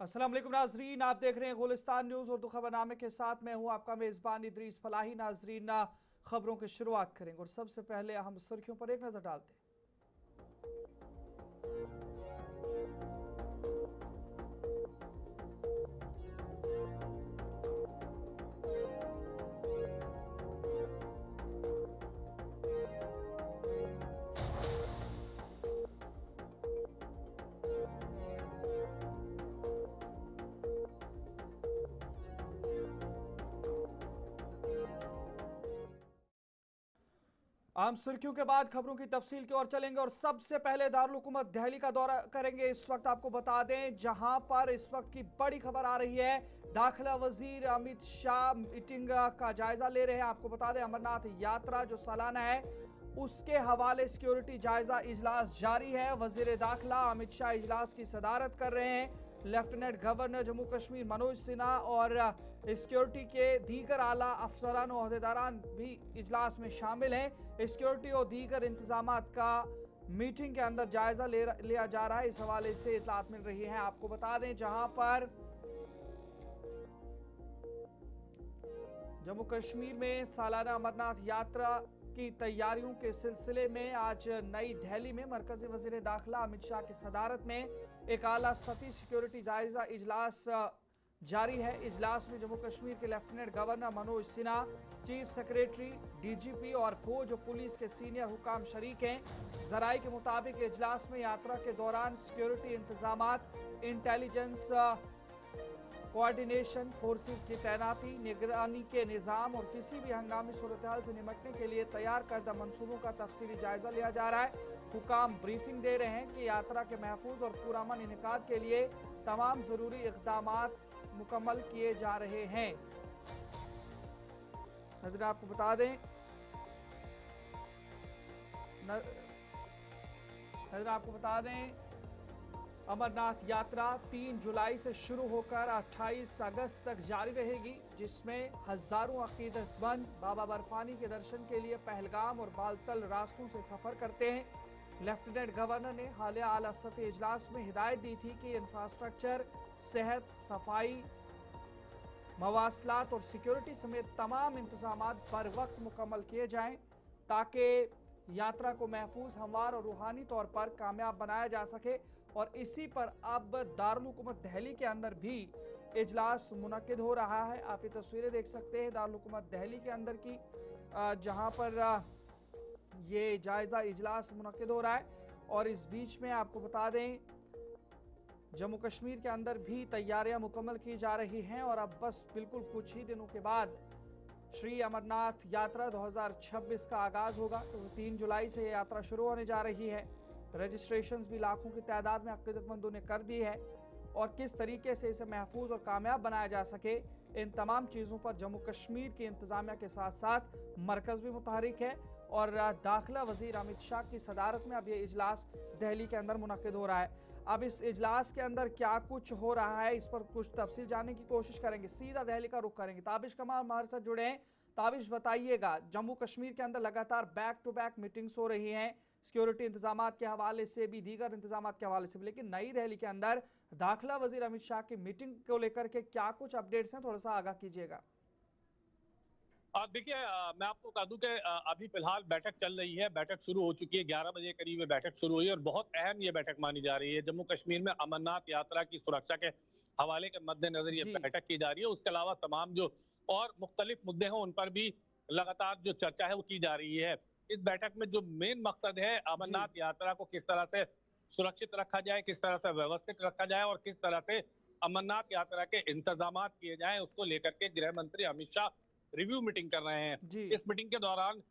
अस्सलाम वालेकुम नाजरीन, आप देख रहे हैं गुलिस्तान न्यूज़ उर्दू खबरनामे के साथ मैं हूं आपका मेज़बान इदरीस फलाही। नाजरीन, खबरों की शुरुआत करेंगे और सबसे पहले अहम सुर्खियों पर एक नज़र डालते हैं। आम सुर्खियों के बाद खबरों की तफसील की ओर चलेंगे और सबसे पहले दारुल हुकूमत दिल्ली का दौरा करेंगे। इस वक्त आपको बता दें, जहां पर इस वक्त की बड़ी खबर आ रही है, दाखिला वजीर अमित शाह मीटिंग का जायजा ले रहे हैं। आपको बता दें, अमरनाथ यात्रा जो सालाना है उसके हवाले सिक्योरिटी जायजा इजलास जारी है। वजीर दाखिला अमित शाह इजलास की सदारत कर रहे हैं। लेफ्टिनेंट गवर्नर जम्मू कश्मीर मनोज सिन्हा और सिक्योरिटी के दीगर आला अफसरान और अहदेदारान भी इजलास में शामिल हैं। सिक्योरिटी और दीगर इंतजाम का मीटिंग के अंदर जायजा लिया जा रहा है। इस हवाले से इतलात मिल रही है। आपको बता दें, जहां पर जम्मू कश्मीर में सालाना अमरनाथ यात्रा की तैयारियों के सिलसिले में आज नई दिल्ली में मरकजी वजीर दाखिला अमित शाह की सदारत में एक आला सतही सिक्योरिटी जायजा इजलास जारी है। इजलास में जम्मू कश्मीर के lieutenant governor Manoj Sinha, chief secretary, DGP और फौज और पुलिस के सीनियर हुकाम शरीक हैं। जराये के मुताबिक इजलास में यात्रा के दौरान सिक्योरिटी इंतजामात, इंटेलिजेंस कोऑर्डिनेशन, फोर्सेस की तैनाती, निगरानी के निज़ाम और किसी भी हंगामी सूरत हाल से निपटने के लिए तैयार करदा मंसूबों का तफसीली जायजा लिया जा रहा है। हुकाम ब्रीफिंग दे रहे हैं कि यात्रा के महफूज और पुरअमन इनेकाद के लिए तमाम जरूरी इक़दाम मुकम्मल किए जा रहे हैं। नजर आपको बता दें नजर आपको बता दें अमरनाथ यात्रा 3 जुलाई से शुरू होकर 28 अगस्त तक जारी रहेगी, जिसमें हजारों अकीदतमंद बाबा बर्फानी के दर्शन के लिए पहलगाम और बालतल रास्तों से सफर करते हैं। लेफ्टिनेंट गवर्नर ने हालिया आला सतही इजलास में हिदायत दी थी कि इंफ्रास्ट्रक्चर, सेहत, सफाई, मवासलात और सिक्योरिटी समेत तमाम इंतजाम बर वक्त मुकम्मल किए जाएं, ताकि यात्रा को महफूज, हमवार और रूहानी तौर पर कामयाब बनाया जा सके। और इसी पर अब दारुल हुकूमत दिल्ली के अंदर भी इजलास मुनक्किद हो रहा है। आप ये तस्वीरें देख सकते हैं दारुल हुकूमत दिल्ली के अंदर की, जहां पर ये जायजा इजलास मुनक्किद हो रहा है। और इस बीच में आपको बता दें, जम्मू कश्मीर के अंदर भी तैयारियां मुकम्मल की जा रही हैं और अब बस बिल्कुल कुछ ही दिनों के बाद श्री अमरनाथ यात्रा 2026 का आगाज होगा। तो 3 जुलाई से ये यात्रा शुरू होने जा रही है। रजिस्ट्रेशंस भी लाखों की तादाद में अकीदतमंदों ने कर दी है और किस तरीके से इसे महफूज और कामयाब बनाया जा सके, इन तमाम चीज़ों पर जम्मू कश्मीर की इंतजामिया के साथ साथ मरकज़ भी मुतहरिक है। और दाखिला वजीर अमित शाह की सदारत में अब ये इजलास दिल्ली के अंदर मुनक्किद हो रहा है। अब इस इजलास के अंदर क्या कुछ हो रहा है, इस पर कुछ तफसील जानने की कोशिश करेंगे। सीधा दिल्ली का रुख करेंगे। ताबिश कमाल हमारे साथ जुड़े हैं। ताबिश, बताइएगा, जम्मू कश्मीर के अंदर लगातार बैक टू बैक मीटिंग्स हो रही हैं, सिक्योरिटी इंतजाम के हवाले से भी, दीगर इंतजाम के हवाले से भी, लेकिन नई दिल्ली के अंदर दाखिला वजीर अमित शाह की मीटिंग को लेकर के क्या कुछ अपडेट्स हैं, थोड़ा सा आगाह कीजिएगा। देखिए, मैं आपको बता दूं कि अभी फिलहाल बैठक चल रही है। बैठक शुरू हो चुकी है, 11 बजे करीब में बैठक शुरू हुई और बहुत अहम ये बैठक मानी जा रही है। जम्मू कश्मीर में अमरनाथ यात्रा की सुरक्षा के हवाले के मद्देनजर ये जी। बैठक की जा रही है। उसके अलावा तमाम जो और मुख्तलिफ मुद्दे हैं उन पर भी लगातार जो चर्चा है वो की जा रही है। इस बैठक में जो मेन मकसद है, जी। अमरनाथ यात्रा को किस तरह से सुरक्षित रखा जाए, किस तरह से व्यवस्थित रखा जाए और किस तरह से अमरनाथ यात्रा के इंतजाम किए जाए, उसको लेकर के गृह मंत्री अमित शाह रिव्यू मीटिंग कर रहे हैं। जी। इस मीटिंग के दौरान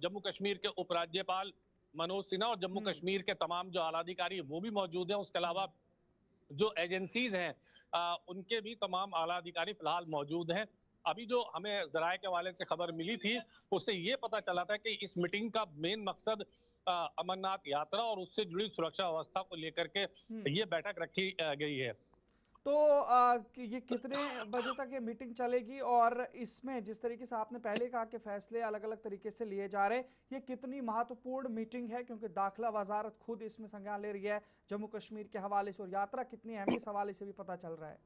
जम्मू कश्मीर के उपराज्यपाल मनोज सिन्हा और जम्मू कश्मीर के तमाम जो आलाधिकारी वो भी मौजूद हैं। उसके अलावा जो एजेंसीज हैं उनके भी तमाम आला अधिकारी फिलहाल मौजूद हैं। अभी जो हमें जराये के हवाले से खबर मिली थी, उससे ये पता चला था कि इस मीटिंग का मेन मकसद अमरनाथ यात्रा और उससे जुड़ी सुरक्षा व्यवस्था को लेकर के हम्म। ये बैठक रखी गई है। तो ये कितने बजे तक ये मीटिंग चलेगी, और इसमें जिस तरीके से आपने पहले कहा कि फैसले अलग अलग तरीके से लिए जा रहे हैं, ये कितनी महत्वपूर्ण मीटिंग है, क्योंकि दाखिला वजारत खुद इसमें संज्ञान ले रही है जम्मू कश्मीर के हवाले से, और यात्रा कितनी अहम है इस हवाले से भी पता चल रहा है।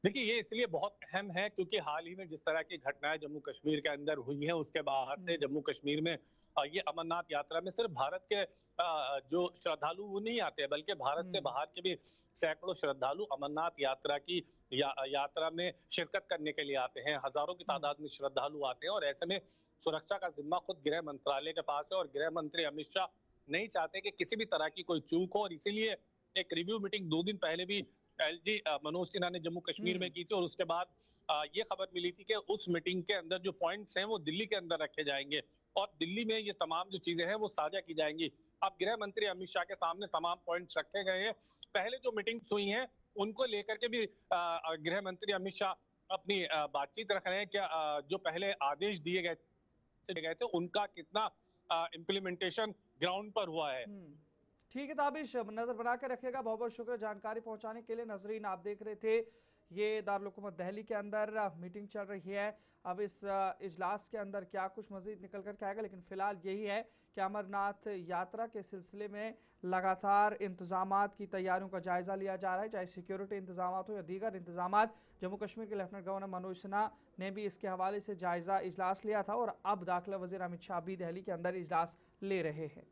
देखिए, ये इसलिए बहुत अहम है क्योंकि हाल ही में जिस तरह की घटनाएं जम्मू कश्मीर के अंदर हुई हैं, उसके बाहर से जम्मू कश्मीर में ये अमरनाथ यात्रा में सिर्फ भारत के जो श्रद्धालु वो नहीं आते हैं, बल्कि भारत से बाहर के भी सैकड़ों श्रद्धालु अमरनाथ यात्रा की यात्रा में शिरकत करने के लिए आते हैं। हजारों की तादाद में श्रद्धालु आते हैं और ऐसे में सुरक्षा का जिम्मा खुद गृह मंत्रालय के पास है और गृह मंत्री अमित शाह नहीं चाहते कि किसी भी तरह की कोई चूक हो, और इसीलिए एक रिव्यू मीटिंग 2 दिन पहले भी एलजी मनोज सिन्हा ने जम्मू कश्मीर में की थी, और उसके बाद ये खबर मिली थी कि उस मीटिंग के अंदर जो पॉइंट्स हैं वो दिल्ली के अंदर रखे जाएंगे और दिल्ली में ये तमाम जो चीजें हैं वो साझा की जाएंगी। अब गृह मंत्री अमित शाह के सामने तमाम पॉइंट्स रखे गए हैं। पहले जो मीटिंग्स हुई हैं उनको लेकर के भी गृह मंत्री अमित शाह अपनी बातचीत रख रहे हैं। क्या जो पहले आदेश दिए गए थे उनका कितना इम्प्लीमेंटेशन ग्राउंड पर हुआ है। ठीक है ताबिश, नजर बना के रखिएगा। बहुत बहुत शुक्रिया जानकारी पहुंचाने के लिए। नजरीन, आप देख रहे थे ये दारुल हुकूमत दिल्ली के अंदर मीटिंग चल रही है। अब इस इजलास के अंदर क्या कुछ मजीद निकल कर के आएगा, लेकिन फिलहाल यही है कि अमरनाथ यात्रा के सिलसिले में लगातार इंतजामात की तैयारियों का जायजा लिया जा रहा है, चाहे सिक्योरिटी इंतजामात हो या दीगर इंतजामात। जम्मू कश्मीर के लेफ्टिनेंट गवर्नर मनोज सिन्हा ने भी इसके हवाले से जायजा इजलास लिया था, और अब दाखिला वजीर अमित शाह भी दिल्ली के अंदर इजलास ले रहे हैं।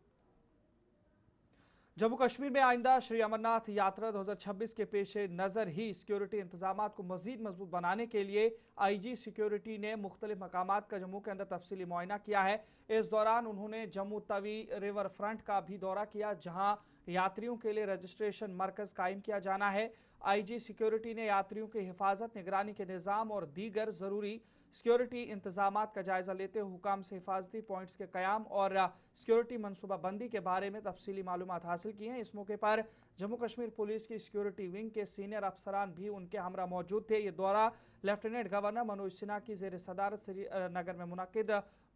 जम्मू कश्मीर में आइंदा श्री अमरनाथ यात्रा 2026 के पेश नज़र ही सिक्योरिटी इंतजामात को मजीद मजबूत बनाने के लिए IG सिक्योरिटी ने मुख्तलिफ मकामात का जम्मू के अंदर तफसीली मुआयना किया है। इस दौरान उन्होंने जम्मू तवी रिवर फ्रंट का भी दौरा किया, जहां यात्रियों के लिए रजिस्ट्रेशन मरकज कायम किया जाना है। IG सिक्योरिटी ने यात्रियों की हिफाजत, निगरानी के निज़ाम और दीगर ज़रूरी सिक्योरिटी इंतजामात का जायजा लेते हुए हुकाम से हिफाजती पॉइंट्स के क़याम और सिक्योरिटी मनसूबाबंदी के बारे में तफसीली मालूमात हासिल की हैं। इस मौके पर जम्मू कश्मीर पुलिस की सिक्योरिटी विंग के सीनियर अफसरान भी उनके हमरा मौजूद थे। ये दौरा लेफ्टिनेंट गवर्नर मनोज सिन्हा की ज़ेर सदारत श्रीनगर में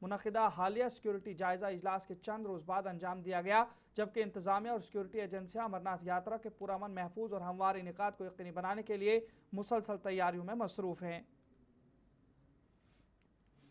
मुनक़िदा हालिया सिक्योरिटी जायजा इजलास के चंद रोज़ बाद अंजाम दिया गया, जबकि इंतजामिया और सिक्योरिटी एजेंसियां अमरनाथ यात्रा के पुरअमन, महफूज और हमवार इनेकाद को यकीनी बनाने के लिए मुसलसल तैयारियों में मसरूफ़ हैं।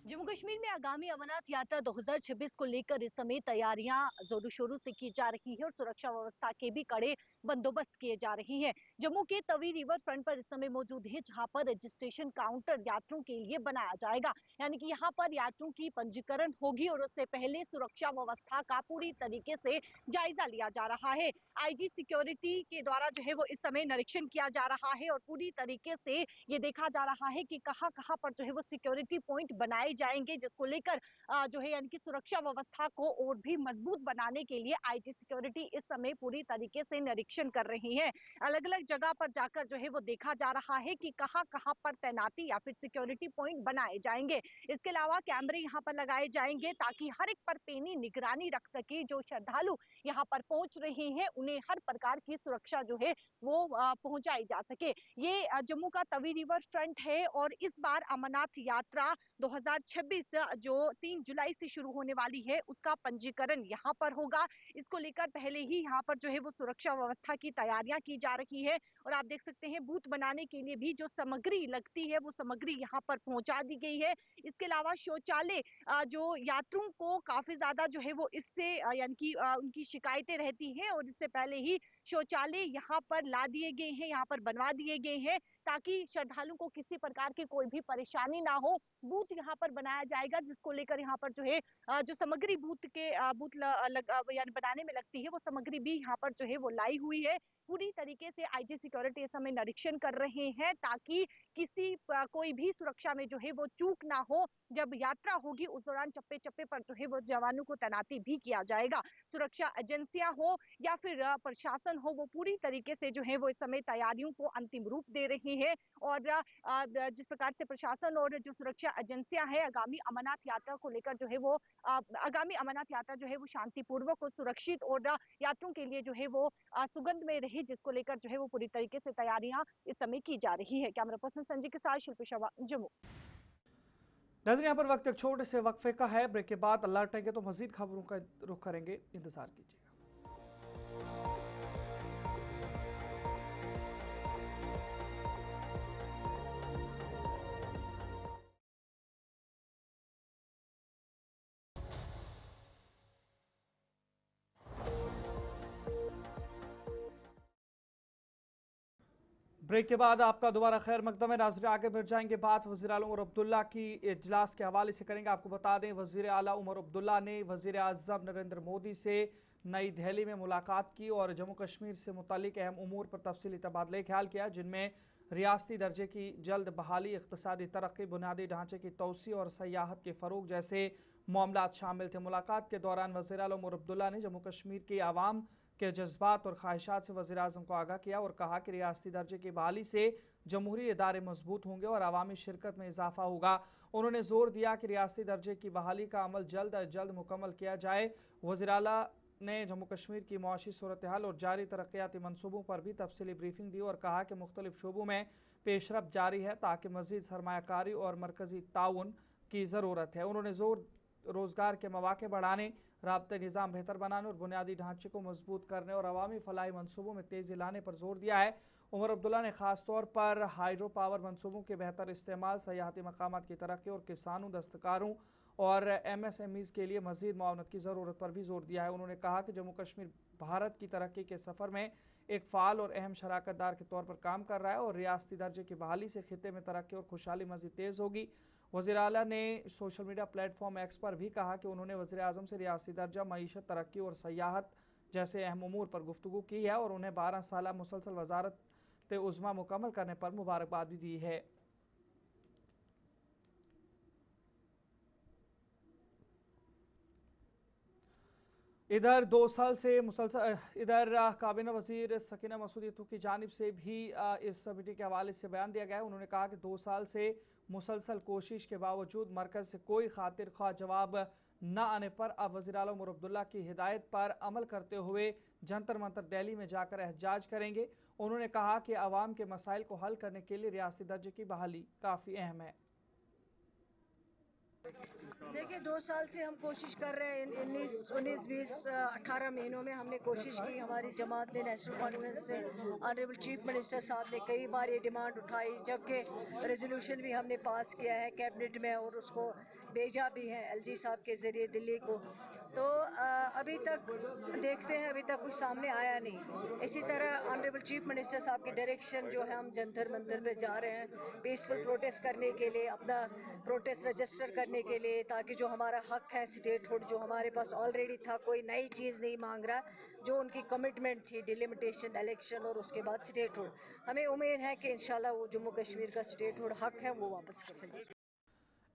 जम्मू कश्मीर में आगामी अमरनाथ यात्रा 2026 को लेकर इस समय तैयारियां जोरों शोरों से की जा रही है और सुरक्षा व्यवस्था के भी कड़े बंदोबस्त किए जा रहे हैं। जम्मू के तवी रिवर फ्रंट पर इस समय मौजूद है, जहां पर रजिस्ट्रेशन काउंटर यात्रियों के लिए बनाया जाएगा, यानी कि यहां पर यात्रियों की पंजीकरण होगी और उससे पहले सुरक्षा व्यवस्था का पूरी तरीके से जायजा लिया जा रहा है। IG सिक्योरिटी के द्वारा जो है वो इस समय निरीक्षण किया जा रहा है और पूरी तरीके से ये देखा जा रहा है कि कहां कहां पर जो है वो सिक्योरिटी पॉइंट बनाए जाएंगे, जिसको लेकर जो है यानी कि सुरक्षा व्यवस्था को और भी मजबूत बनाने के लिए IG सिक्योरिटी इस समय पूरी तरीके से निरीक्षण कर रही है। अलग अलग जगह पर जाकर जो है वो देखा जा रहा है कि कहां कहां पर तैनाती या फिर सिक्योरिटी पॉइंट बनाए जाएंगे। इसके अलावा कैमरे यहाँ पर लगाए जाएंगे ताकि हर एक पर पैनी निगरानी रख सके। जो श्रद्धालु यहाँ पर पहुंच रहे हैं उन्हें हर प्रकार की सुरक्षा जो है वो पहुंचाई जा सके। ये जम्मू का तवी रिवर फ्रंट है और इस बार अमरनाथ यात्रा 2026 जो 3 जुलाई से शुरू होने वाली है उसका पंजीकरण यहाँ पर होगा। इसको लेकर पहले ही यहाँ पर जो है वो सुरक्षा व्यवस्था की तैयारियां की जा रही है और आप देख सकते हैं बूथ बनाने के लिए भी जो सामग्री लगती है वो सामग्री यहाँ पर पहुंचा दी गई है। इसके अलावा शौचालय जो यात्रियों को काफी ज्यादा जो है वो इससे यानी कि उनकी शिकायतें रहती हैं और इससे पहले ही शौचालय यहाँ पर ला दिए गए हैं, यहाँ पर बनवा दिए गए हैं ताकि श्रद्धालुओं को किसी प्रकार की कोई भी परेशानी ना हो। बूथ यहाँ पर बनाया जाएगा जिसको लेकर यहाँ पर जो है जो सामग्री बूथ यानी बनाने में लगती है वो सामग्री भी यहाँ पर जो है वो लाई हुई है। पूरी तरीके से IG सिक्योरिटी इस समय निरीक्षण कर रहे हैं ताकि कोई भी सुरक्षा में जो है वो चूक ना हो। जब यात्रा होगी उस दौरान चप्पे चप्पे पर जो है वो जवानों को तैनाती भी किया जाएगा। सुरक्षा एजेंसियां हो या फिर प्रशासन हो, वो पूरी तरीके से जो है वो इस समय तैयारियों को अंतिम रूप दे रही है और जिस प्रकार से प्रशासन और जो सुरक्षा एजेंसियां हैं आगामी अमरनाथ यात्रा को लेकर जो है वो आगामी अमरनाथ यात्रा जो है वो शांतिपूर्वक और सुरक्षित और यात्रियों के लिए जो है वो सुगंध में रहे, जिसको लेकर जो है वो पूरी तरीके से तैयारियां इस समय की जा रही है। कैमरा पर्सन संजय के साथ शिल्पी शर्मा, जम्मू। नजर यहाँ पर वक्त एक छोटे से वक्फे का है। ब्रेक के बाद लौटेंगे तो मजीद खबरों का रुख करेंगे, इंतजार कीजिए। ब्रेक के बाद आपका दोबारा खैर मकदम है नाज़रीन। आगे बढ़ जाएंगे, बात वज़ीर आला उमर अब्दुल्ला की इजलास के हवाले से करेंगे। आपको बता दें, वज़ीर आला उमर अब्दुल्ला ने वज़ीर आज़म नरेंद्र मोदी से नई दिल्ली में मुलाकात की और जम्मू कश्मीर से मुतालिक अहम उमूर पर तफसीली तबादला ख्याल किया, जिनमें रियासती दर्जे की जल्द बहाली, इक़्तिसादी तरक्की, बुनियादी ढांचे की तोसी और सयाहत के फ़रोग जैसे मामलात शामिल थे। मुलाकात के दौरान वज़ीर आला उमर अब्दुल्ला ने जम्मू कश्मीर की आवाम के जज्बात और ख्वाहिशात से वज़ीर आज़म को आगाह किया और कहा कि रियासती दर्जे की बहाली से जमहूरी इदारे मजबूत होंगे और अवामी शिरकत में इजाफा होगा। उन्होंने जोर दिया कि रियासती दर्जे की बहाली का अमल जल्द अज जल्द मुकम्मल किया जाए। वज़ीर आला ने जम्मू कश्मीर की मुआशी सूरत हाल और जारी तरक्याती मनसूबों पर भी तफसीली ब्रीफिंग दी और कहा कि मुख्तलिफ शोबों में पेशरफ जारी है ताकि मज़ीद सरमायाकारी और मरकजी ताउन की ज़रूरत है। उन्होंने रोज़गार के मौके बढ़ाने, राब्ते निज़ाम बेहतर बनाने और बुनियादी ढांचे को मजबूत करने और अवामी फलाही मनसूबों में तेज़ी लाने पर जोर दिया है। उमर अब्दुल्ला ने खास तौर पर हाइड्रो पावर मनसूबों के बेहतर इस्तेमाल, सयाहती मकामात की तरक्की और किसानों, दस्तकारों और MSMEs के लिए मज़ीद मुआवनत की ज़रूरत पर भी जोर दिया है। उन्होंने कहा कि जम्मू कश्मीर भारत की तरक्की के सफ़र में एक फ़ाल और अहम शराकतदार के तौर पर काम कर रहा है और रियासती दर्जे की बहाली से खित्ते में तरक्की और खुशहाली मज़ीद तेज़ होगी। वज़ीर आला ने सोशल मीडिया प्लेटफॉर्म एक्स पर भी कहा कि उन्होंने वज़ीर आज़म से रियासती दर्जा, मईशत, तरक्की और सयाहत जैसे अहम उमूर पर गुफ्तगू की है और उन्हें 12 साला मुसलसल वज़ारत उज़्मा मुकम्मल करने पर मुबारकबाद भी दी है। इधर 2 साल से मुसलसल काबीना वज़ीर सकीना मसूद की जानिब से भी इस मीटिंग के हवाले से बयान दिया गया है। उन्होंने कहा कि 2 साल से मुसलसल कोशिश के बावजूद मरकज़ से कोई खातिर ख्वाह जवाब न आने पर अब वज़ीर आला उमर अब्दुल्ला की हिदायत पर अमल करते हुए जंतर मंतर दिल्ली में जाकर एहतजाज करेंगे। उन्होंने कहा कि आवाम के मसाइल को हल करने के लिए रियासती दर्जे की बहाली काफ़ी अहम है। देखिए, 2 साल से हम कोशिश कर रहे हैं। 19, 20, 18 महीनों में हमने कोशिश की। हमारी जमात ने, नेशनल कॉन्फ्रेंस से, ऑनरेबल चीफ मिनिस्टर साहब ने कई बार ये डिमांड उठाई, जबकि रेजोल्यूशन भी हमने पास किया है कैबिनेट में और उसको भेजा भी है LG साहब के ज़रिए दिल्ली को। तो अभी तक देखते हैं, अभी तक कुछ सामने आया नहीं। इसी तरह ऑनरेबल चीफ मिनिस्टर साहब की डायरेक्शन जो है, हम जंतर मंतर पे जा रहे हैं पीसफुल प्रोटेस्ट करने के लिए, अपना प्रोटेस्ट रजिस्टर करने के लिए, ताकि जो हमारा हक है स्टेटहुड जो हमारे पास ऑलरेडी था, कोई नई चीज़ नहीं मांग रहा, जो उनकी कमिटमेंट थी डिलिमिटेशन, इलेक्शन और उसके बाद स्टेटहुड, हमें उम्मीद है कि इंशाल्लाह वो जम्मू कश्मीर का स्टेटहुड हक है वो वापस करेंगे।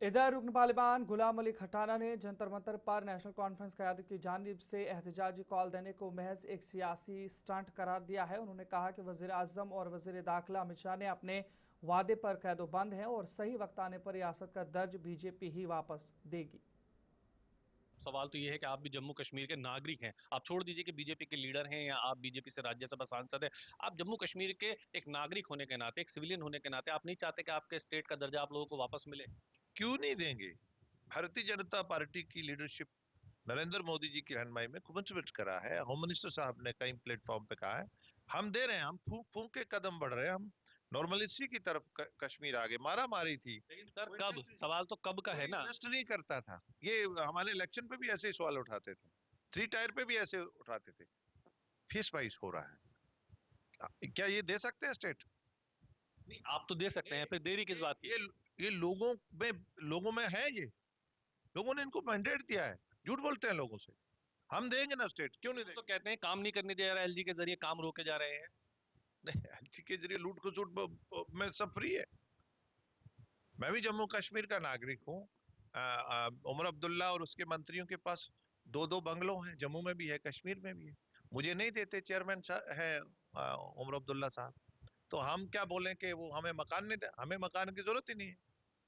इधर रुकन पार्लिमान गुलाम अली खटाना ने जंतर मंतर पर नेशनल कॉन्फ्रेंस क़यादत की जानिब से एहतजाजी कॉल देने को महज एक सियासी स्टंट करार दिया है। उन्होंने कहा कि वज़ीर आज़म और वज़ीर दाखिला अमित शाह ने अपने वादे पर कैदोबंद हैं और सही वक्त आने पर रियासत का दर्ज BJP ही वापस देगी। सवाल तो ये है कि आप भी जम्मू कश्मीर के नागरिक हैं। आप छोड़ दीजिए कि बीजेपी के लीडर हैं या आप बीजेपी से राज्यसभा सांसद हैं। आप जम्मू कश्मीर के एक नागरिक होने के नाते, एक सिविलियन होने के नाते, आप नहीं चाहते कि आपके स्टेट का दर्जा आप लोगों को वापस मिले? क्यों नहीं देंगे? भारतीय जनता पार्टी की लीडरशिप नरेंद्र मोदी जी की रहनुमाई में कमिटमेंट करा है। होम मिनिस्टर साहब ने कई प्लेटफॉर्म पे कहा है, हम दे रहे हैं, हम फूंक फूंक के कदम बढ़ रहे हैं, हम नॉर्मलिस्टी की तरफ कश्मीर आगे मारा मारी थी। लेकिन सर कब, सवाल तो कब का है ना। इन्वेस्ट नहीं करता था। ये हमारे इलेक्शन पे भी ऐसे ही सवाल उठाते थे, 3 टायर पे भी ऐसे उठाते थे। फीस वाइस हो रहा है, क्या ये दे सकते हैं स्टेट? नहीं, आप तो दे सकते हैं, फिर देरी किस बात की? ये लोगों में है, ये लोगों ने इनको मैंडेट दिया है। झूठ बोलते हैं लोगों से, हम देंगे ना स्टेट, क्यों नहीं देंगे? तो कहते हैं काम नहीं करने दे रहा, LG के जरिए काम रोके जा रहे हैं। नहीं, LG के जरिए लूट खसूट में सब फ्री है। मैं भी जम्मू कश्मीर का नागरिक हूँ। उमर अब्दुल्ला और उसके मंत्रियों के पास 2-2 बंगलों हैं, जम्मू में भी है, कश्मीर में भी है। मुझे नहीं देते, चेयरमैन है उमर अब्दुल्ला साहब, तो हम क्या बोलें कि वो हमें मकान नहीं दे? हमें मकान की जरूरत ही नहीं है।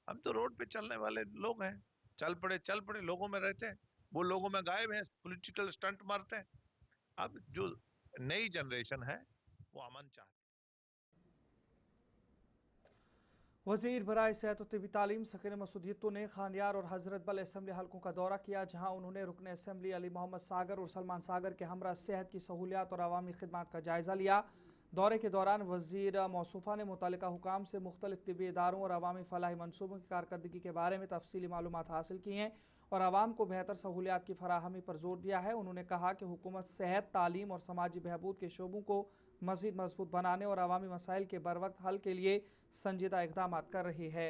हम तो रोड पे चलने वाले लोग हैं, चल पड़े लोगों में रहते हैं। वो लोगों में गायब है, पॉलिटिकल स्टंट मारते हैं। अब जो नई जनरेशन है वो अमन चाहती है। वज़ीर बराए सेहत और तिबी तालीम सकीना मसूद ने खानियार और हजरत बल असम्बली हलकों का दौरा किया, जहाँ उन्होंने रुकन असम्बली अली मोहम्मद सागर और सलमान सागर के हमरा सेहत की सहूलियात और अवामी खिदमात का जायज़ा लिया। दौरे के दौरान वज़ीर मौसूफ़ा ने मुतल्लिका हुकाम से मुख्तलिफ तिबी इदारों और अवामी फलाही मनसूबों की कारकर्दगी के बारे में तफसीली मालूमात हासिल की हैं और आवाम को बेहतर सहूलियात की फराहमी पर जोर दिया है। उन्होंने कहा कि हुकूमत सेहत, तालीम और समाजी बहबूद के शोबों को मजीद मजबूत बनाने और अवामी मसाइल के बरवक्त हल के लिए संजीदा इकदाम कर रही है।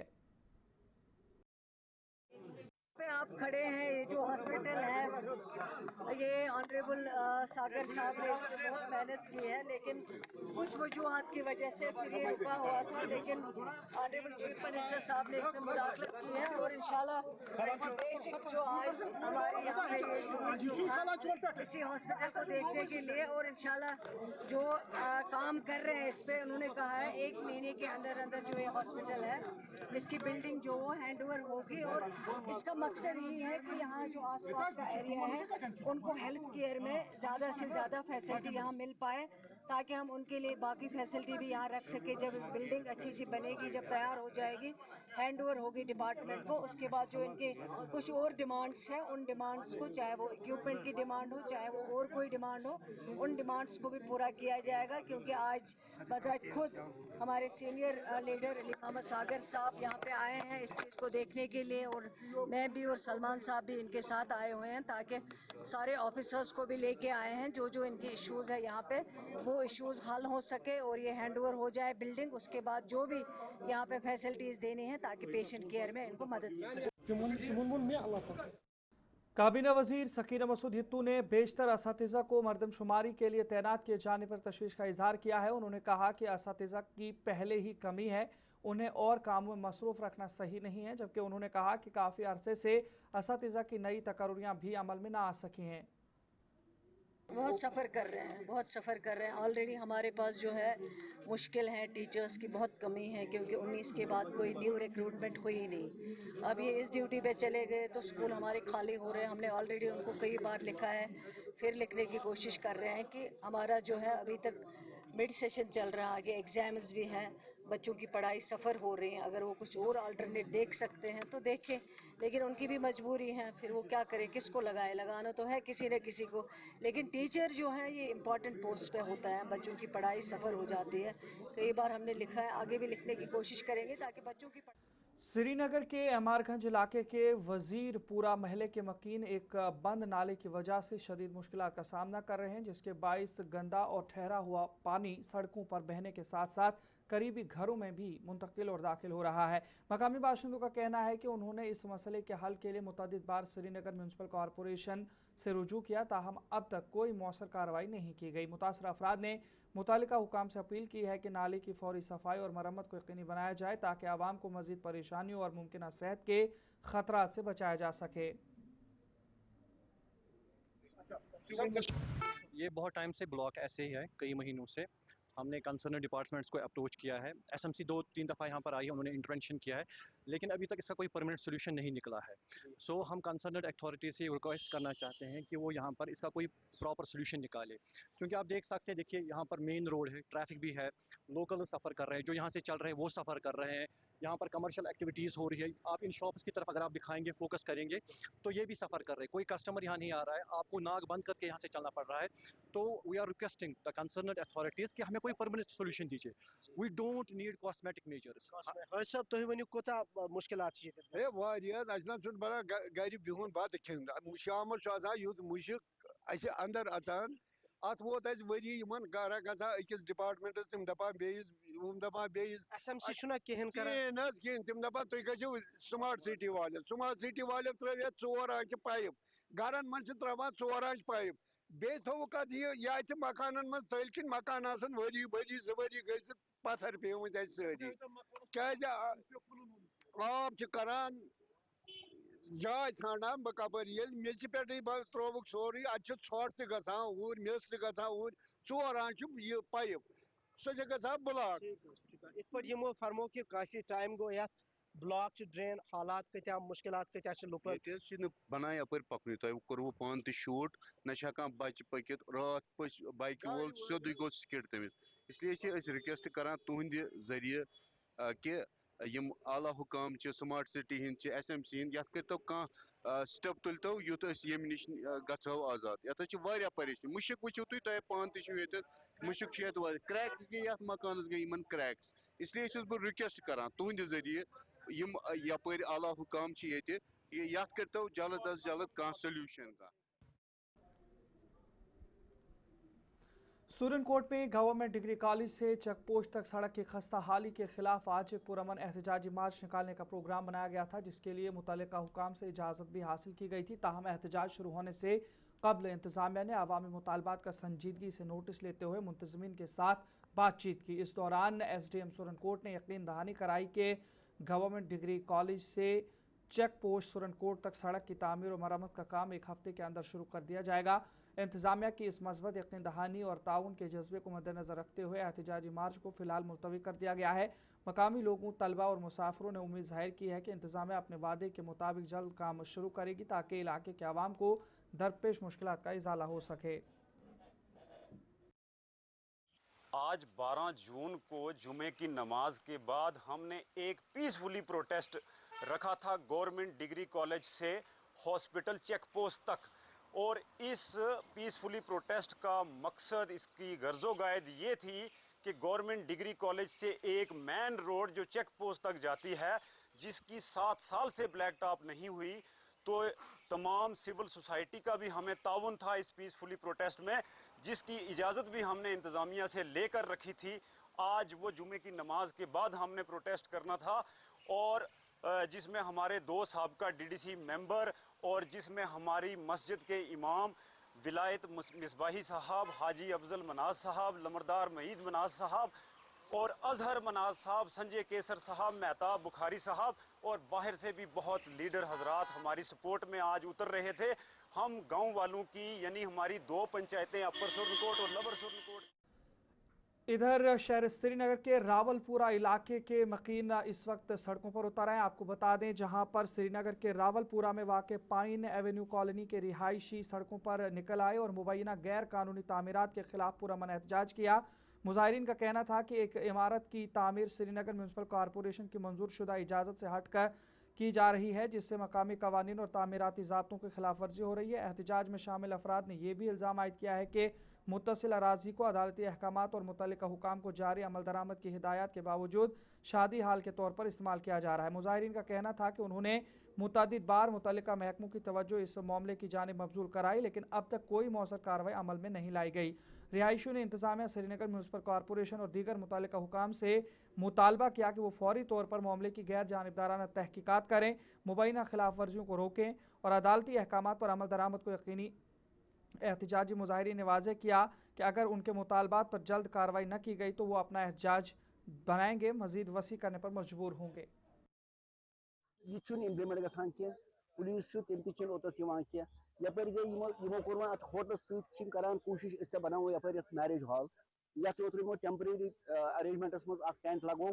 पे आप खड़े हैं, ये जो हॉस्पिटल है ये ऑनरेबल सागर साहब ने इसमें बहुत मेहनत की है, लेकिन कुछ वजूहात की वजह से फिर ये रुका हुआ था, लेकिन ऑनरेबल चीफ मिनिस्टर साहब ने इसमें मुदाखलत की है और इंशाल्लाह बेसिक जो आज हमारे यहाँ पे ये इसी हॉस्पिटल को देखने के लिए और इंशाल्लाह जो काम कर रहे हैं इस पर उन्होंने कहा है 1 महीने के अंदर अंदर जो ये हॉस्पिटल है इसकी बिल्डिंग जो वो हैंड ओवर होगी और इसका मकसद यही है कि यहाँ जो आसपास का एरिया है उनको हेल्थ केयर में ज़्यादा से ज़्यादा फैसिलिटी यहाँ मिल पाए, ताकि हम उनके लिए बाकी फैसिलिटी भी यहाँ रख सके। जब बिल्डिंग अच्छी सी बनेगी, जब तैयार हो जाएगी, हैंड ओवर होगी डिपार्टमेंट को, उसके बाद जो इनके कुछ और डिमांड्स हैं उन डिमांड्स को, चाहे वो इक्विपमेंट की डिमांड हो चाहे वो और कोई डिमांड हो, उन डिमांड्स को भी पूरा किया जाएगा। क्योंकि आज बजाज खुद हमारे सीनियर लीडर अली मोहम्मद सागर साहब यहाँ पे आए हैं इस चीज़ को देखने के लिए और मैं भी और सलमान साहब भी इनके साथ आए हुए हैं, ताकि सारे ऑफिसर्स को भी लेके आए हैं जो इनके इश्यूज़ है यहाँ पे वो इश्यूज़ हल हो सके और ये हैंड ओवर हो जाए बिल्डिंग। उसके बाद जो भी यहाँ पे फैसिलिटीज़ देनी है ताकि पेशेंट केयर में इनको मदद मिल सके। काबीना वजीर सकीना मसूद हित्तू ने बेशतर असातिज़ा को मरदमशुमारी के लिए तैनात किए जाने पर तशवीश का इजहार किया है। उन्होंने कहा कि असातिज़ा की पहले ही कमी है, उन्हें और कामों में मसरूफ़ रखना सही नहीं है। जबकि उन्होंने कहा कि काफ़ी अरसे से असातिज़ा की नई तकर्रियाँ भी अमल में ना आ सकी हैं। बहुत सफ़र कर रहे हैं, बहुत सफ़र कर रहे हैं। ऑलरेडी हमारे पास जो है मुश्किल है, टीचर्स की बहुत कमी है क्योंकि 19 के बाद कोई न्यू रिक्रूटमेंट हुई ही नहीं। अब ये इस ड्यूटी पे चले गए तो स्कूल हमारे खाली हो रहे हैं। हमने ऑलरेडी उनको कई बार लिखा है, फिर लिखने की कोशिश कर रहे हैं कि हमारा जो है अभी तक मिड सेशन चल रहा है, आगे एग्ज़ाम्स भी हैं, बच्चों की पढ़ाई सफ़र हो रही है। अगर वो कुछ और अल्टरनेट देख सकते हैं तो देखें, लेकिन उनकी भी मजबूरी है, फिर वो क्या करें, किसको लगाए, लगाना तो है किसी न किसी को। लेकिन टीचर जो है ये इम्पॉर्टेंट पोस्ट पे होता है, बच्चों की पढ़ाई सफ़र हो जाती है। कई बार हमने लिखा है, आगे भी लिखने की कोशिश करेंगे ताकि बच्चों की श्रीनगर के एमआरगंज इलाके के वजीरपुरा महले के मकीन एक बंद नाले की वजह से शदीद मुश्किलात का सामना कर रहे हैं, जिसके बाइस गंदा और ठहरा हुआ पानी सड़कों पर बहने के साथ साथ करीबी घरों में भी मुंतकिल और दाखिल हो रहा है। मकामी बाशिंदों का कहना है कि उन्होंने इस मसले के हल के लिए मुतअद्दिद बार श्रीनगर म्यूनसिपल कॉरपोरेशन से रुजू किया, ताहम अब तक कोई मौसर कार्रवाई नहीं की गई। मुतासर अफराद ने मुतालिका हुकाम से अपील की है कि नाले की फौरी सफाई और मरम्मत को यकीनी बनाया जाए ताकि आवाम को मजीद परेशानियों और मुमकिन सेहत के खतरात से बचाया जा सके। ये बहुत टाइम से ब्लॉक ऐसे ही है, कई महीनों से। हमने कंसर्न डिपार्टमेंट्स को अप्रोच किया है, एसएमसी 2-3 दफ़ा यहाँ पर आई है, उन्होंने इंटरवेंशन किया है, लेकिन अभी तक इसका कोई परमानेंट सोल्यूशन नहीं निकला है। सो हम कंसर्न अथॉरिटी से रिक्वेस्ट करना चाहते हैं कि वो यहाँ पर इसका कोई प्रॉपर सोल्यूशन निकाले, क्योंकि आप देख सकते हैं, देखिए यहाँ पर मेन रोड है, ट्रैफिक भी है, लोकल सफ़र कर रहे हैं, जो यहाँ से चल रहे हैं वो सफ़र कर रहे हैं, यहाँ पर कमर्शियल एक्टिविटीज़ हो रही है। आप इन शॉप्स की तरफ अगर आप दिखाएंगे, फोकस करेंगे तो ये भी सफ़र कर रहे हैं, कोई कस्टमर यहाँ नहीं आ रहा है, आपको नाक बंद करके यहाँ से चलना पड़ रहा है। तो we are requesting the concerned authorities कि हमें कोई परमानेंट सोल्यूशन दीजिए। We don't need cosmetic measures. सब तुम वनियो कोता मुश्किलात छ ए वारिया अजनब सुन बरा गाड़ी बिहुन बात खेन शाम युद्ध मुश्क अस अंदर अचान अत वोत वरी यमन गारा गसा अकिस डिपार्टमेंटस तिम दपा बेस एसएमसी छुना केहन करन तिम दपा तुम गो स्मार्ट सिटी वाले त्रो 4 आंच पाइप गरन मन त्रावान 4 आंच पाइप बे थो कत यह मकानन मन तल किन मकान आसन वरी वरी जवरी गई पत्थर पेमत सारी क्या आब करान जाय ठाणान बह कपर ये मेच पे त्रोवुक सोरी अत छोट ऊर मेस ऊर 4 आंच यह पाइप सह ग ब्लॉक। इत पर यमो फरमो कि काफी टाइम गो यत ब्लॉक ड्रेन हालात कत्या मुश्किलात कत्या लुकन बनाए अपर पकन तुम कर्व पान तो शूट ना बच पकित रात पच बाइक वोल सोद गो स्किड तमिस, इसलिए रिक्वेस्ट करान तुहद जरिए कि यम आला हुकाम स्मार्ट सिटी हिंद एसएमसी हिंद यथ करतो कह स्टेप तुलतो युत यम निश गो आजाद। यथ परेशानी मुश्क वो तुम पान तत मुश्क क्रैक यथ मकान गई क्रैक्स, इसलिए बह रिक्वेस्ट करान तुहद जरिए यम यपर आला हुकाम यथ करतो जल्द अज जल्द कह सोल्यूशन। सूरन कोट में गवर्नमेंट डिग्री कॉलेज से चेक पोस्ट तक सड़क की खस्ता हाली के खिलाफ आज एक पुरअमन एहतजाजी मार्च निकालने का प्रोग्राम बनाया गया था, जिसके लिए मुतल्लिका हुकाम से इजाज़त भी हासिल की गई थी। ताहम एहतजाज शुरू होने से कबल इंतजामिया ने अवामी मुतालबात का संजीदगी से नोटिस लेते हुए मुंतजमीन के साथ बातचीत की। इस दौरान SDM सूरन कोट ने यकीन दहानी कराई कि गवर्नमेंट डिग्री कॉलेज से चेक पोस्ट सूरन कोट तक सड़क की तामीर और मरम्मत का काम एक हफ्ते के अंदर शुरू कर दिया जाएगा। इंतजामिया की इस मस्बत यकीन दहानी और ताउन के जज्बे को मद्देनजर रखते हुए एहतजाजी मार्च को फिलहाल मुलतवी कर दिया गया है। मकामी लोगों, तलबा और मुसाफिरों ने उम्मीद जाहिर की है कि इंतजामिया अपने वादे के मुताबिक जल्द काम शुरू करेगी ताकि इलाके के आवाम को दरपेश मुश्किलात का इजाला हो सके। आज 12 जून को जुमे की नमाज के बाद हमने एक पीसफुली प्रोटेस्ट रखा था गवर्नमेंट डिग्री कॉलेज से हॉस्पिटल चेक पोस्ट तक, और इस पीसफुली प्रोटेस्ट का मकसद, इसकी गर्जो गायद ये थी कि गवर्नमेंट डिग्री कॉलेज से एक मेन रोड जो चेक पोस्ट तक जाती है, जिसकी 7 साल से ब्लैक टॉप नहीं हुई, तो तमाम सिविल सोसाइटी का भी हमें ताउन था इस पीसफुली प्रोटेस्ट में, जिसकी इजाज़त भी हमने इंतज़ामिया से लेकर रखी थी। आज वो जुमे की नमाज के बाद हमने प्रोटेस्ट करना था, और जिसमें हमारे 2 साबका DDC मेंबर और जिसमें हमारी मस्जिद के इमाम विलायत मिसबाही साहब, हाजी अफजल मनाज साहब, लमरदार मईद मनाज साहब और अजहर मनाज साहब, संजय केसर साहब, मेहताब बुखारी साहब और बाहर से भी बहुत लीडर हजरात हमारी सपोर्ट में आज उतर रहे थे। हम गांव वालों की, यानी हमारी 2 पंचायतें अपर सुरनकोट और लबर सुरनकोट। इधर शहर श्रीनगर के रावलपुरा इलाके के मकीन इस वक्त सड़कों पर उतर आए। आपको बता दें, जहां पर श्रीनगर के रावलपुरा में वाक़ पाइन एवेन्यू कॉलोनी के रिहायशी सड़कों पर निकल आए और मुबैना गैर कानूनी तामीरात के खिलाफ पुरअमन एहतजाज किया। मुजाहिरीन का कहना था कि एक इमारत की तामीर श्रीनगर म्यूनसिपल कॉरपोरेशन की मंजूर शुदा इजाज़त से हटकर की जा रही है, जिससे मकामी कवानीन और तामीराती ज़ाब्तों की खिलाफ वर्जी हो रही है। एहतजाज में शामिल अफराद ने यह भी इल्ज़ाम आयद किया है कि मुत्तसिल अराजी को अदालती अहकामात और मुतल्लिका हुकाम को जारी अमल दरामद की हिदायत के बावजूद शादी हाल के तौर पर इस्तेमाल किया जा रहा है। मुजाहिरीन का कहना था कि उन्होंने मुतअद्दिद बार मुतल्लिका महकमों की तवज्जो इस मामले की जानिब मबजूल कराई, लेकिन अब तक कोई मौसर कार्रवाई अमल में नहीं लाई गई। रिहायशियों ने इंतजामिया, श्रीनगर म्यूनसिपल कॉरपोरेशन और दीगर मुतल्लिका हुकाम से मुतालबा किया कि वो फौरी तौर पर मामले की गैर जानिबदाराना तहकीकात करें, मुबैना खिलाफ वर्जियों को रोकें और अदालती अहकामात पर अमल दरामद को यकीनी। एहतजाजी मुजाहिरीन ने वाज़ेह किया कि अगर उनके मुतालबात पर जल्द कार्रवाई न की गई तो वो अपना एहतजाज बनाएंगे, मजीद वसी करने पर मजबूर होंगे। ये इम्प्लीमेंट गसान कह पुलिस तम तोत यपर गई यमो कोर अत होटल सतान कोशिश इससे बनाओ यपर मैरिज हॉल ये यमो टेम्परेरी अरेंजमेंटस मज टेंट लगो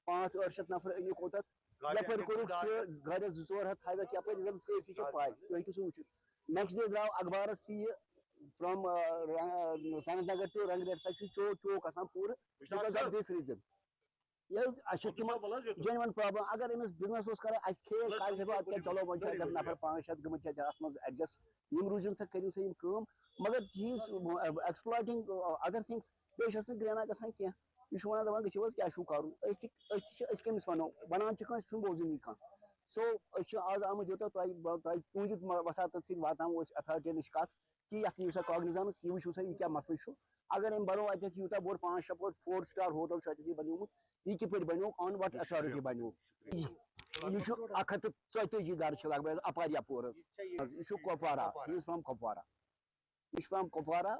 500-800 नफर अमुक ओत यपर कोर गाड़िया 200 हथ थक यपर जन सी पाए तुम वो नेक्स्ट डे द्राव अखबार फ्रॉम सनत नगर टू रंगरेट चौक आसान पूरे because of this reason genuine problem अगर अमिस बिजनेस कर खे कल चलो वो नफर 500 गमत एडजस्ट यम रूजन सा करू सा कम मगर ही एक्सप्लॉइटिंग अदर थिंग्स बे ग्रेना गसान कह यह वन दपान गो क्या कर कमिस वनो बनान बोजन कह सो आज आमुत यूत तुंद वसात वातान अथॉरिटी नश कत कि ये कॉग्निजेंस यह वो यह क्या मसल अगर अम बनो अत यूत बोड़ 5-6 फुट 4 स्टार होटल बनोमुत यह किप बनो ऑन वट अथॉरिटी बनो यह 140 घर लगभग अपार यपोर यह Kupwara he is from Kupwara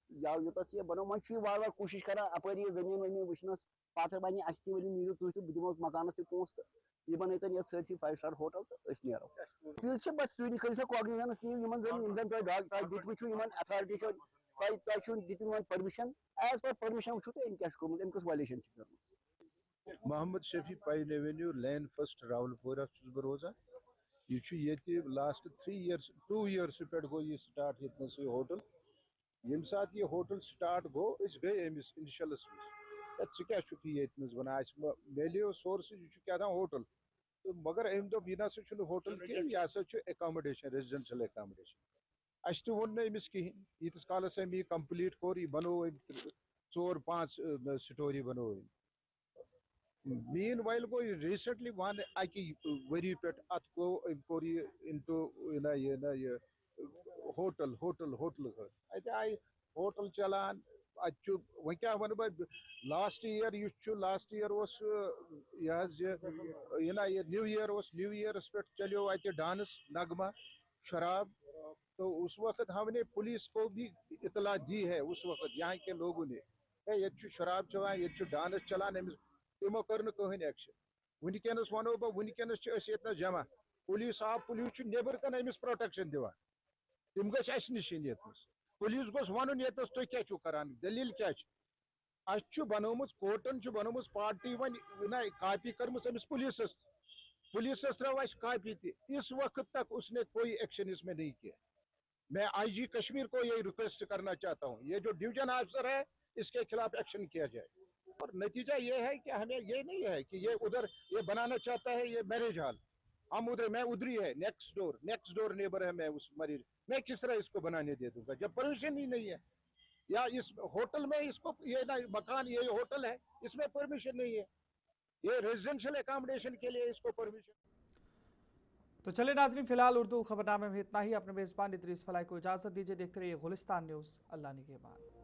या यूत बनो वो वार कोशिश कर अपार जमीन वमीन वुचनस पत बन नीरू तुम तो दिमो मकानस पोस तो यह बन ये सरसी 5 स्टार होटल तो नो अपील बस तुम कर कॉग्निजेंस नीव जन दितमु अथॉरिटी दितन परमिशन एज पर परमिशन वो तो अम कस वायलेशन कर Mohammad Shafi Pine Avenue lane first Rawalpura बह रोजान यह लास्ट 2 years पे गो यह स्टार्ट ये होटल ये सात यह होटल स्टार्ट गो गई अमिस इनिशलस क्या वन मेलियो सोर्स क्या होटल तो मगर अम दोप यह ना होटल कह यह हसा एकोमोडेशन रेजिडेंशियल एकोमोडेशन अस वो अमिस कहें यीस कालस अम यह कंप्लीट कोर यह बनो 4-5 स्टोरी बनो मीन वाइल गो रिसेंटली वन अकि वरी पे अत गो कोर इनटू होटल होटल होटल अत आई होटल चलान वह क्या वन बह लास्ट ईयर उस ये न्यू ईयरस पे चलो अत डांस नगमा शराब, तो उस वक्त हमने पुलिस को भी इतला दी है उस वक्त यहाँ के लोगों ने, ये शराब चलान ये डांस चलान तमो कर कहन एक्शन। वनकस वनो बह वनकस जमा पुलिस आव पुलिस नेबर कन अमिस प्रोटेक्शन दिवान, तम गस निश पुलिस गोस वन ये तुम क्या करान दलील क्या बनोमुत कोर्टन बनोमुत पार्टी वन कॉपी कर्मस अमिस पुलिस त्रो कॉपी इस वक्त तक उसने कोई एक्शन इसमें नहीं किया। मैं IG कश्मीर को ये रिक्वेस्ट करना चाहता हूँ, ये जो डिवीजन ऑफिसर है इसके खिलाफ एक्शन किया जाए। और नतीजा ये है कि हमें ये नहीं है कि ये उधर ये बनाना चाहता है ये मैरिज हॉल, हम उधर मैं उधरी है नेक्स्ट डोर नेबर है, मैं उस मरीज मैं किस तरह इसको बनाने दे दूंगा जब परमिशन ही नहीं है। या इस होटल में इसको ये ना मकान ये होटल है इसमें परमिशन नहीं है, ये रेजिडेंशियल एकोमोडेशन के लिए इसको परमिशन। तो चले नाज़रीन, फिलहाल उर्दू खबरनामे में इतना ही। अपने मेज़बान इदरीस फलाई को इजाज़त दीजिए। देखते रहिए गुलिस्तान न्यूज़। अल्लाह निगहबान।